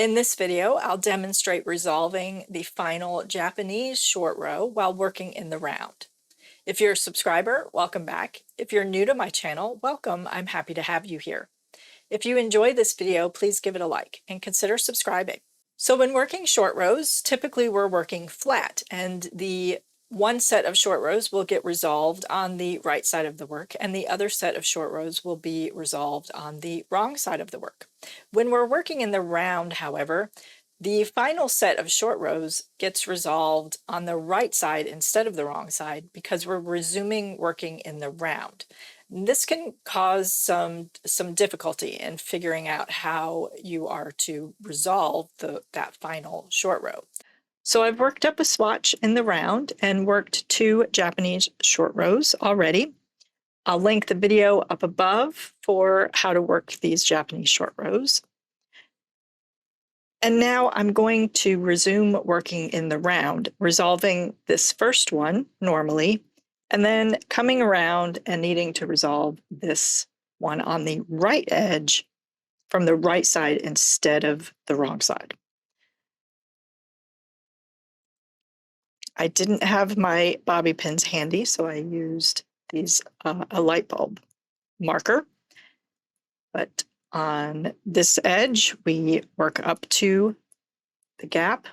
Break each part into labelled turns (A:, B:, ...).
A: In this video, I'll demonstrate resolving the final Japanese short row while working in the round. If you're a subscriber, welcome back. If you're new to my channel, welcome. I'm happy to have you here. If you enjoy this video, please give it a like and consider subscribing. So when working short rows, typically we're working flat, and the one set of short rows will get resolved on the right side of the work, and the other set of short rows will be resolved on the wrong side of the work. When we're working in the round, however, the final set of short rows gets resolved on the right side instead of the wrong side because we're resuming working in the round. This can cause some difficulty in figuring out how you are to resolve that final short row. So I've worked up a swatch in the round and worked 2 Japanese short rows already. I'll link the video up above for how to work these Japanese short rows. And now I'm going to resume working in the round, resolving this first one normally, and then coming around and needing to resolve this one on the right edge from the right side instead of the wrong side. I didn't have my bobby pins handy, so I used these a light bulb marker. But on this edge, we work up to the gap.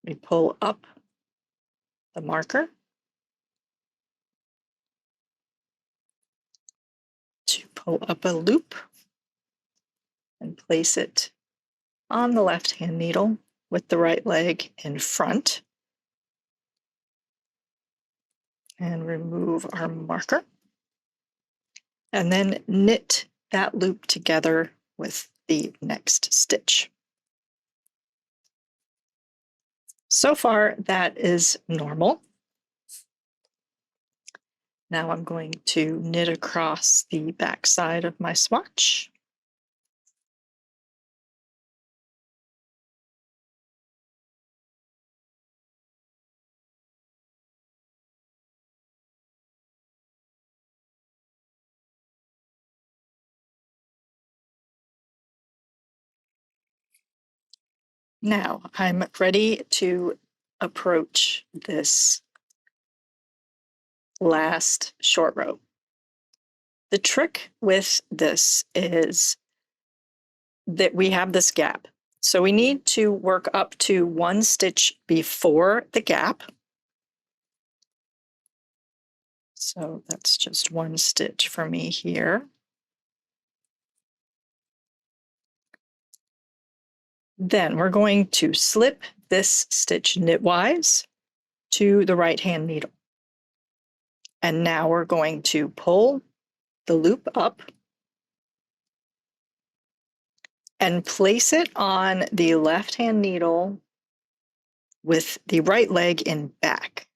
A: We pull up the marker to pull up a loop and place it on the left-hand needle with the right leg in front, and remove our marker, and then knit that loop together with the next stitch. So far, that is normal. Now I'm going to knit across the back side of my swatch. Now I'm ready to approach this last short row. The trick with this is that we have this gap. So we need to work up to 1 stitch before the gap. So that's just 1 stitch for me here. Then we're going to slip this stitch knitwise to the right-hand needle. And now we're going to pull the loop up and place it on the left-hand needle with the right leg in back.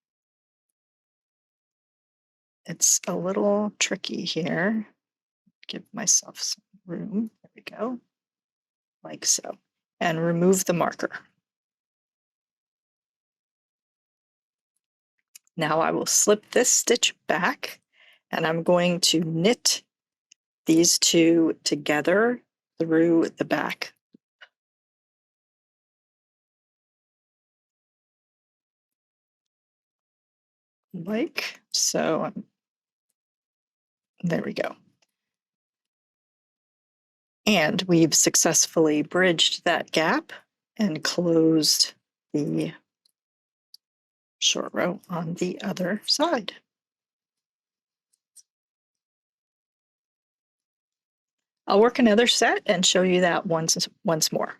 A: It's a little tricky here. Give myself some room. There we go. Like so. And remove the marker. Now I will slip this stitch back, and I'm going to knit these 2 together through the back. Like so. There we go. And we've successfully bridged that gap and closed the short row on the other side. I'll work another set and show you that once more.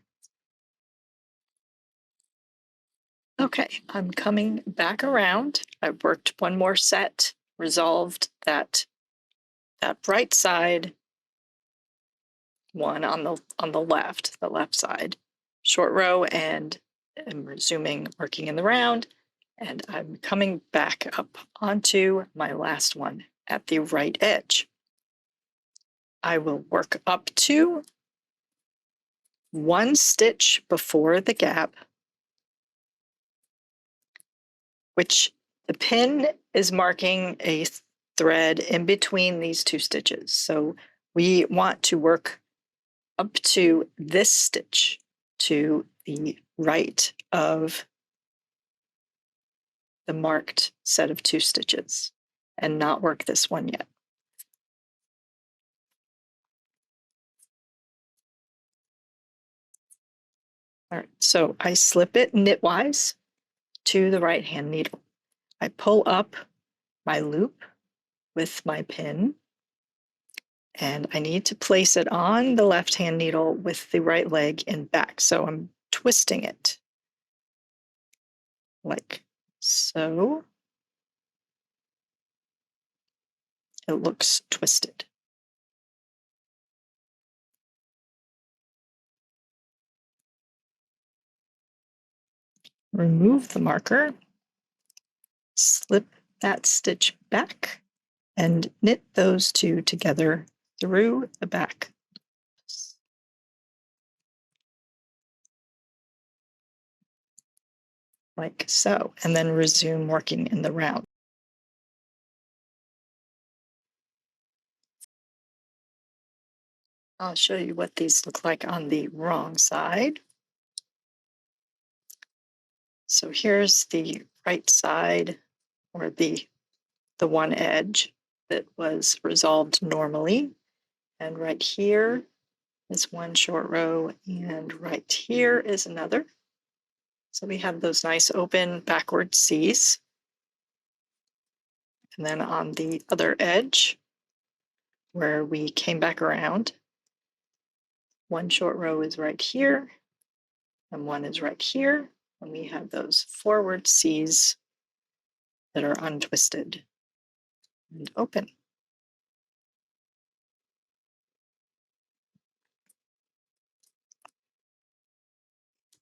A: Okay, I'm coming back around. I've worked one more set, resolved that right side one on the left side short row, and I'm resuming working in the round, and I'm coming back up onto my last one at the right edge. I will work up to 1 stitch before the gap, which the pin is marking a thread in between these 2 stitches. So we want to work up to this stitch to the right of the marked set of 2 stitches and not work this one yet. All right, so I slip it knitwise to the right hand needle. I pull up my loop with my pin, and I need to place it on the left hand needle with the right leg and back. So I'm twisting it like so. It looks twisted. Remove the marker, slip that stitch back, and knit those 2 together through the back. Like so, and then resume working in the round. I'll show you what these look like on the wrong side. So here's the right side, or the one edge that was resolved normally. And right here is one short row, and right here is another. So we have those nice open backward C's. And then on the other edge, where we came back around, one short row is right here, and one is right here, and we have those forward C's that are untwisted and open.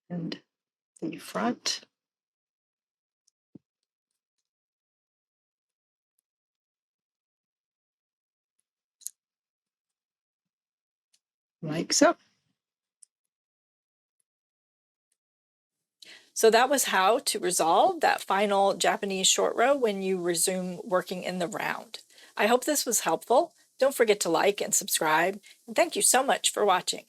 A: And the front. Like so. So that was how to resolve that final Japanese short row when you resume working in the round. I hope this was helpful. Don't forget to like and subscribe, and thank you so much for watching.